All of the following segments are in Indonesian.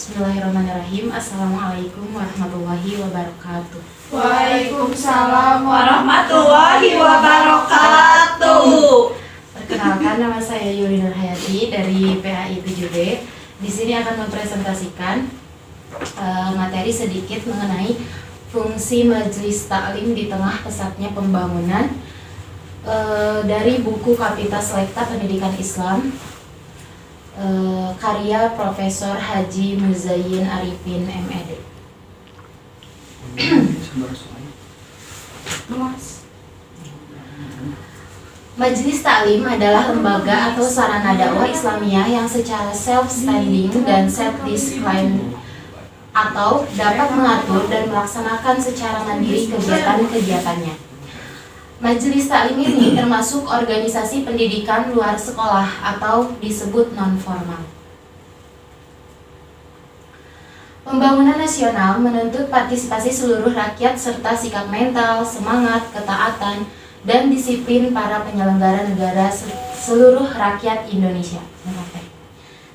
Bismillahirrahmanirrahim. Assalamualaikum warahmatullahi wabarakatuh. Waalaikumsalam warahmatullahi wabarakatuh. Perkenalkan, nama saya Yuli Nurhayati dari PAI 7B. Di sini akan mempresentasikan materi sedikit mengenai fungsi majelis taklim di tengah pesatnya pembangunan dari buku Kapitas Lekta Pendidikan Islam, karya Profesor Haji Muzayyin Arifin MED. Majelis Taklim adalah lembaga atau sarana dakwah Islamiyah yang secara self-standing dan self-discipline atau dapat mengatur dan melaksanakan secara mandiri kegiatan-kegiatannya. Majelis Taklim ini termasuk organisasi pendidikan luar sekolah atau disebut non-formal. Pembangunan nasional menuntut partisipasi seluruh rakyat serta sikap mental, semangat, ketaatan, dan disiplin para penyelenggara negara seluruh rakyat Indonesia.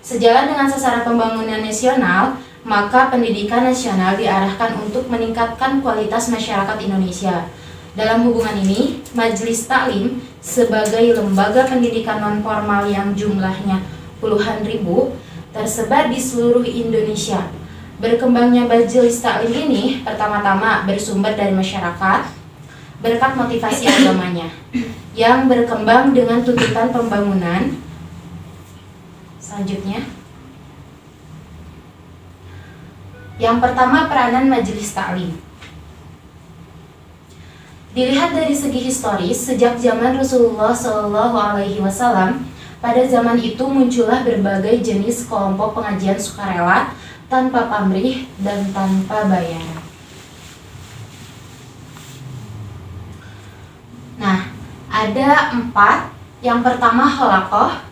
Sejalan dengan sasaran pembangunan nasional, maka pendidikan nasional diarahkan untuk meningkatkan kualitas masyarakat Indonesia. Dalam hubungan ini, Majelis Taklim sebagai lembaga pendidikan non-formal yang jumlahnya puluhan ribu tersebar di seluruh Indonesia. Berkembangnya Majelis Taklim ini pertama-tama bersumber dari masyarakat berkat motivasi agamanya yang berkembang dengan tuntutan pembangunan. Selanjutnya, yang pertama, peranan Majelis Taklim. Dilihat dari segi historis, sejak zaman Rasulullah SAW, pada zaman itu muncullah berbagai jenis kelompok pengajian sukarela tanpa pamrih dan tanpa bayaran. Nah, ada 4. Yang pertama Holaqoh,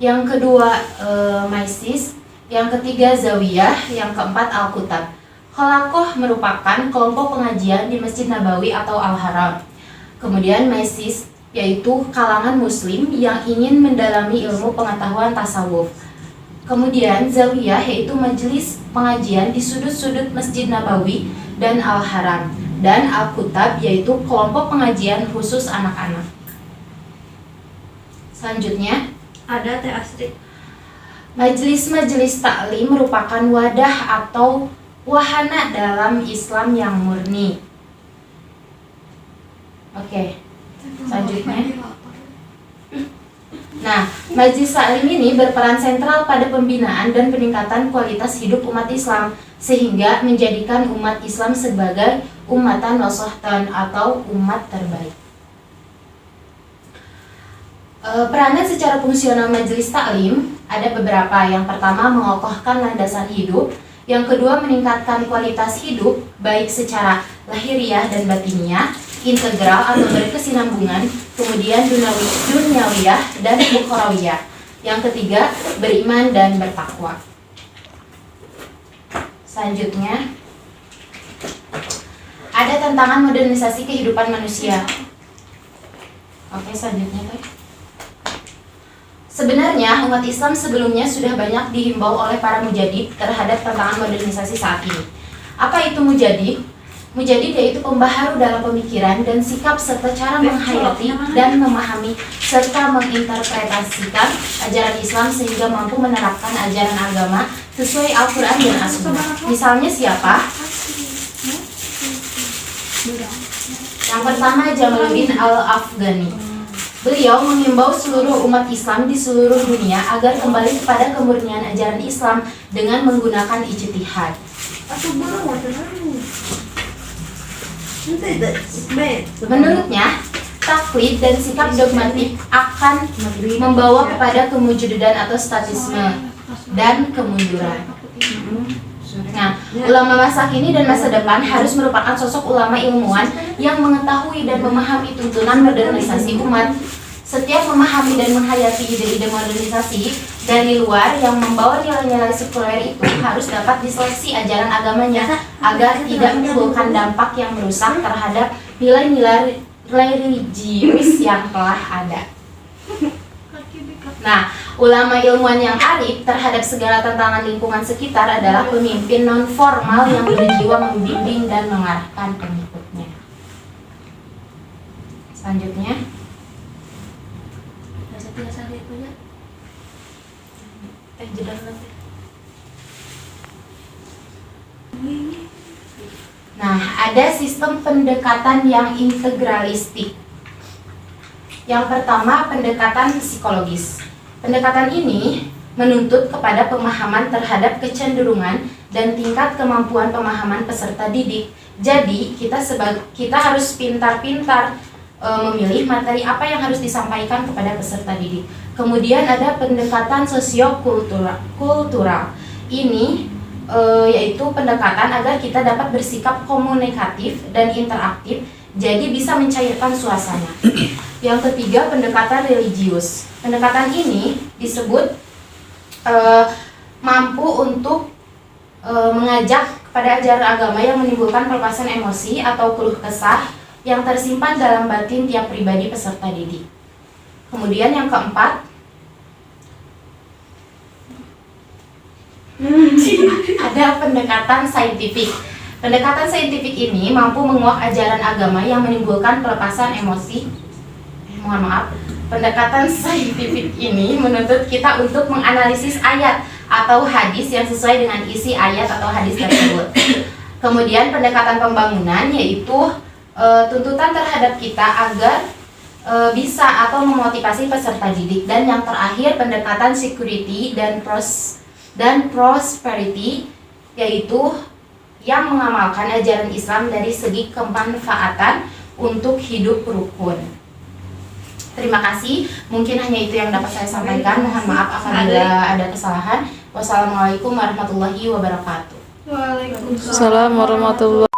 yang kedua Maisis, yang ketiga Zawiyah, yang keempat Al-Kutab. Holaqoh merupakan kelompok pengajian di Masjid Nabawi atau Al-Haram. Kemudian Maisis, yaitu kalangan muslim yang ingin mendalami ilmu pengetahuan tasawuf. Kemudian Zawiyah, yaitu majelis pengajian di sudut-sudut Masjid Nabawi dan Al-Haram. Dan Al-Kutab, yaitu kelompok pengajian khusus anak-anak. Selanjutnya, Ada Teh Astrid. Majelis-majelis taklim merupakan wadah atau wahana dalam Islam yang murni. Oke, selanjutnya. Nah, Majelis Taklim ini berperan sentral pada pembinaan dan peningkatan kualitas hidup umat Islam, sehingga menjadikan umat Islam sebagai ummatan wasahatan atau umat terbaik. Peranan secara fungsional Majelis Taklim ada beberapa. Yang pertama, mengokohkan landasan hidup. Yang kedua, meningkatkan kualitas hidup baik secara lahiriah dan batiniah, integral atau berkesinambungan, kemudian duniawiyah dan ukhrawiyah. Yang ketiga, beriman dan bertakwa. Selanjutnya, ada tantangan modernisasi kehidupan manusia. Oke, selanjutnya Teh. Sebenarnya umat Islam sebelumnya sudah banyak dihimbau oleh para mujadid terhadap tantangan modernisasi saat ini. Apa itu mujadid? Mujadid yaitu pembaharu dalam pemikiran dan sikap serta cara menghayati dan memahami serta menginterpretasikan ajaran Islam sehingga mampu menerapkan ajaran agama sesuai Al-Quran dan As-Sunnah. Misalnya siapa? Yang pertama, Jamaluddin Al-Afghani. Beliau mengimbau seluruh umat Islam di seluruh dunia agar kembali kepada kemurnian ajaran Islam dengan menggunakan ijtihad. Menurutnya, taklid dan sikap dogmatik akan membawa kepada kemujudan atau statisme dan kemunduran. Nah, ulama masa kini dan masa depan harus merupakan sosok ulama ilmuwan yang mengetahui dan memahami tuntunan modernisasi umat. Setiap memahami dan menghayati ide-ide modernisasi dari luar yang membawa nilai-nilai sekuler itu harus dapat diseleksi ajaran agamanya agar tidak menimbulkan dampak yang merusak terhadap nilai-nilai religius yang telah ada. Nah, ulama ilmuwan yang arif terhadap segala tantangan lingkungan sekitar adalah pemimpin non formal yang berjiwa membimbing dan mengarahkan pengikutnya. Selanjutnya, nah, ada sistem pendekatan yang integralistik. Yang pertama, pendekatan psikologis. Pendekatan ini menuntut kepada pemahaman terhadap kecenderungan dan tingkat kemampuan pemahaman peserta didik. Jadi, kita harus pintar-pintar memilih materi apa yang harus disampaikan kepada peserta didik. Kemudian ada pendekatan sosiokultural. Ini yaitu pendekatan agar kita dapat bersikap komunikatif dan interaktif, jadi bisa mencairkan suasana. Yang ketiga, pendekatan religius. Pendekatan ini disebut mampu untuk mengajak kepada ajaran agama yang menimbulkan pelepasan emosi atau keluh kesah yang tersimpan dalam batin tiap pribadi peserta didik. Kemudian yang keempat, ada pendekatan saintifik. Pendekatan saintifik ini mampu menguak ajaran agama yang menimbulkan pelepasan emosi. Pendekatan saintifik ini menuntut kita untuk menganalisis ayat atau hadis yang sesuai dengan isi ayat atau hadis tersebut. Kemudian pendekatan pembangunan, yaitu tuntutan terhadap kita agar bisa atau memotivasi peserta didik. Dan yang terakhir, pendekatan security dan prosperity, yaitu yang mengamalkan ajaran Islam dari segi kemanfaatan untuk hidup rukun. Terima kasih, mungkin hanya itu yang dapat saya sampaikan. Mohon maaf apabila ada kesalahan. Wassalamualaikum warahmatullahi wabarakatuh. Waalaikumsalam Assalamualaikum warahmatullahi